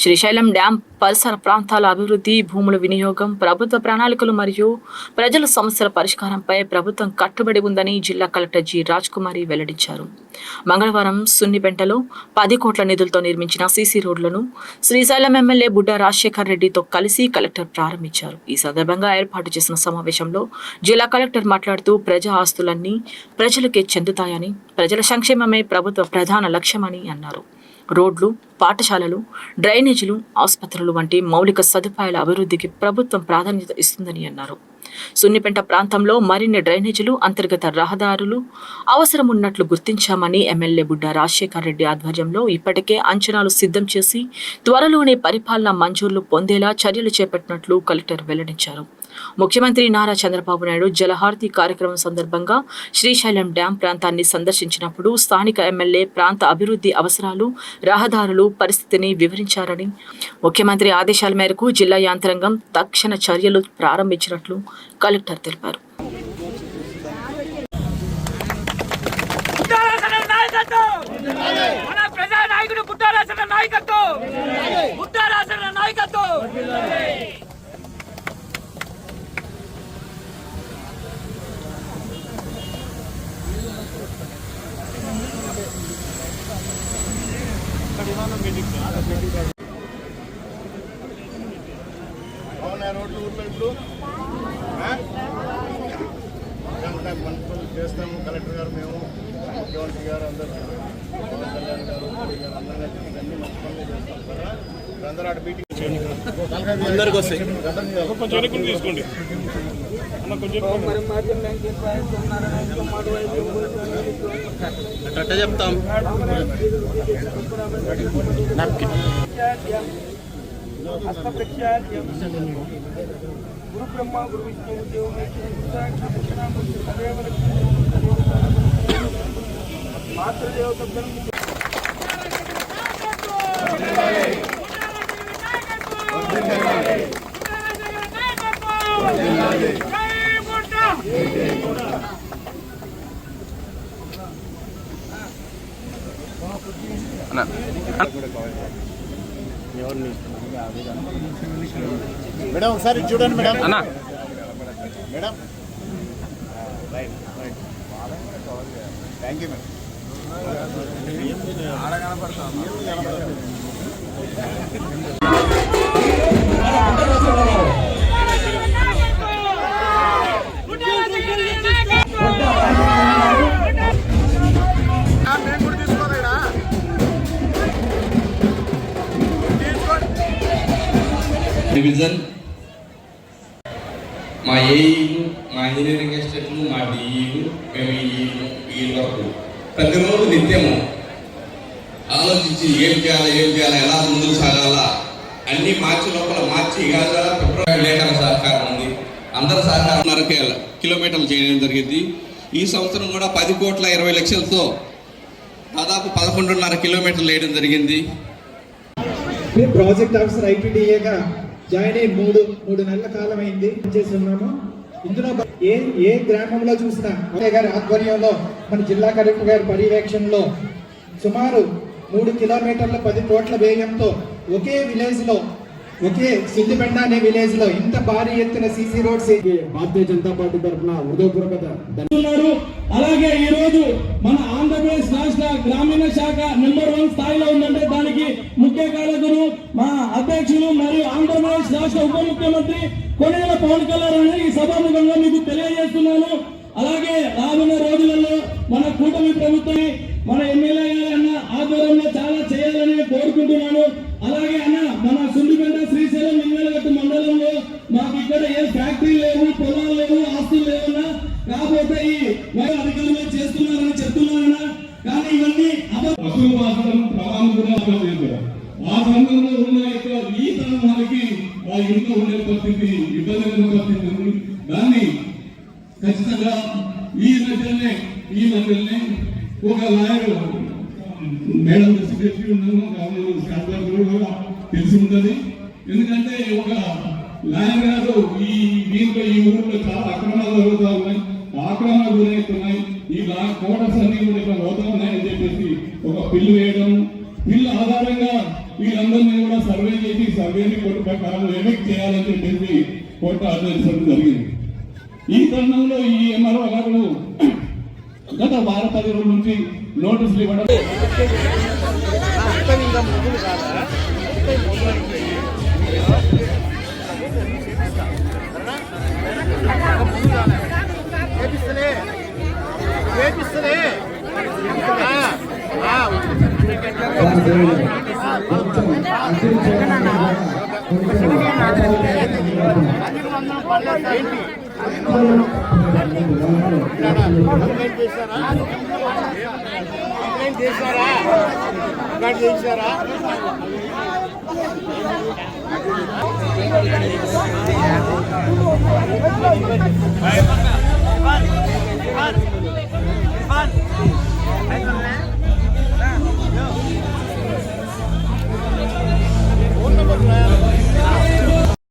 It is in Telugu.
శ్రీశైలం డ్యాం పరిసర ప్రాంతాల అభివృద్ధి, భూముల వినియోగం, ప్రభుత్వ ప్రణాళికలు మరియు ప్రజల సమస్యల పరిష్కారంపై ప్రభుత్వం కట్టుబడి ఉందని జిల్లా కలెక్టర్ జి. రాజ్కుమారి వెల్లడించారు. మంగళవారం సున్నిపెంటలో 10 కోట్ల నిధులతో నిర్మించిన సీసీ రోడ్లను శ్రీశైలం ఎమ్మెల్యే బుడ్డా రాజశేఖర్ రెడ్డితో కలిసి కలెక్టర్ ప్రారంభించారు. ఈ సందర్భంగా ఏర్పాటు చేసిన సమావేశంలో జిల్లా కలెక్టర్ మాట్లాడుతూ ప్రజా ఆస్తులన్నీ ప్రజలకే చెందుతాయని, ప్రజల సంక్షేమమే ప్రభుత్వ ప్రధాన లక్ష్యమని అన్నారు. రోడ్లు, పాఠశాలలు, డ్రైనేజీలు, ఆసుపత్రులు వంటి మౌలిక సదుపాయాల అభివృద్ధికి ప్రభుత్వం ప్రాధాన్యత ఇస్తుందని అన్నారు. సున్నిపెంట ప్రాంతంలో మరిన్ని డ్రైనేజీలు, అంతర్గత రహదారులు అవసరం ఉన్నట్లు గుర్తించామని ఎమ్మెల్యే బుడ్డా రాజశేఖర్ రెడ్డి ఆధ్వర్యంలో ఇప్పటికే అంచనాలు సిద్ధం చేసి త్వరలోనే పరిపాలన మంజూర్లు పొందేలా చర్యలు చేపట్టినట్లు కలెక్టర్ వెల్లడించారు. ముఖ్యమంత్రి నారా చంద్రబాబు నాయుడు జలహారతి కార్యక్రమం సందర్భంగా శ్రీశైలం డ్యాం ప్రాంతాన్ని సందర్శించినప్పుడు స్థానిక ఎమ్మెల్యే ప్రాంత అభివృద్ధి అవసరాలు, రహదారులు పరిస్థితిని వివరించారని, ముఖ్యమంత్రి ఆదేశాల మేరకు జిల్లా యంత్రాంగం తక్షణ చర్యలు ప్రారంభించినట్లు కలెక్టర్ తెలిపారు. రోడ్లు ఊర్లో మనసులు చేస్తాము. కలెక్టర్ గారు, మేము, ముఖ్యమంత్రి గారు, అందరూ పవన్ కళ్యాణ్ గారు, మోడీ గారు అందరూ అన్ని మంచి పనులు చేస్తాం కదా. అందరూ అటు మీటింగ్ అందరికి వస్తాయి. కొంచెం తీసుకోండి. అట్లా చెప్తాం. గురు బ్రహ్మ గురు విష్ణు మేడం ఒకసారి చూడండి madam. Madam thank you madam. Division, మా ఏఈలు, మా ఇంజనీరింగ్ ఎస్టేట్లు, మా డిఈలు, మేము ఈ వరకు ప్రతిరోజు నిత్యము ఆలోచించి ఏం చేయాలి, ఎలా ముందుకు సాగాలా అన్ని మార్చి లోపల మార్చి ఫిబ్రవరి లేఖన సహకారం ఉంది. అందరూ సహకారం 1.5 కిలోమీటర్లు చేయడం జరిగింది. ఈ సంవత్సరం కూడా 10,20,00,000తో దాదాపు 11.5 కిలోమీటర్లు వేయడం జరిగింది. ప్రాజెక్ట్ ఆఫీసర్ ఐటీడీఏగా జాయిన్ అయ్యి 3 నెలల కాలం అయింది చేసి ఉన్నాము. ఇందులో ఏ గ్రామంలో చూసినా గారి ఆధ్వర్యంలో మన జిల్లా కలెక్టర్ గారి పర్యవేక్షణలో సుమారు 3 కిలోమీటర్ల 10 కోట్ల వ్యయంతో ఒకే విలేజ్ లో, ఒకే సున్నిపెంట అనే విలేజ్ లో ఇంత భారీ ఎత్తున CC roads Bharatiya Janata party తరఫున హృదయపూర్వక. అలాగే ఈ రోజు మన ఆంధ్రప్రదేశ్ రాష్ట్ర గ్రామీణ శాఖ నెంబర్ 1 స్థాయిలో ఉందంటే దానికి ముఖ్య కారకులు మా అధ్యక్షులు మరియు ఆంధ్రప్రదేశ్ రాష్ట్ర ఉప ముఖ్యమంత్రి కొణిదెల పవన్ కళ్యాణ్ అని ఈ సభాముఖంగా మీకు తెలియజేస్తున్నాను. అలాగే రానున్న రోజులలో మన కూటమి ప్రభుత్వం, మన ఎమ్మెల్యే గారి అన్న ఆధ్వర్యంలో చాలా చేయాలని కోరుకుంటున్నాను. అలాగే అన్న మన సున్నిపెంట శ్రీశైలం నిమ్మలగట్టు మండలంలో మాకు ఇక్కడ ఏ ఫ్యాక్టరీ లేవు, పొలాలు లేవు, ఆస్తులు లేవన్నా, కాకపోతే ఈ అధికారులు చేస్తున్నారని చెప్తున్నారన్నా. కానీ ఇవన్నీ అసలు మాత్రం ప్రమాణం కూడా ఆ సంఘంలో ఉన్న ఈ తరం వారికి ఆ ఇంట్లో ఉండే పరిస్థితి, ఇబ్బంది పరిస్థితి ఉంది. దాన్ని ఖచ్చితంగా ఈ మధ్యనే ఒక లాయర్ మేడం సెక్రటరీ ఉన్నాము తెలిసి ఉంటుంది. ఎందుకంటే ఒక లాయర్ గారు ఈ ఊళ్ళో చాలా అక్రమాలు జరుగుతూ ఉన్నాయి, ఆక్రమణలు గురవుతున్నాయి, ఈ కోటర్స్ అన్ని కూడా ఇట్లా పోతా ఉన్నాయని చెప్పేసి ఒక బిల్లు వేయడం, బిల్లు ఆధారంగా వీళ్ళందరినీ కూడా సర్వే చేసి సర్వేని కోర్టు ప్రకారం వెనక్కి చేయాలని చెప్పేసి కోర్టు ఆదేశించడం జరిగింది. ఈ తరుణంలో ఈ ఎంఆర్ఓ గారు గత 10 రోజుల నుంచి నోటీసులు ఇవ్వడం చేశారా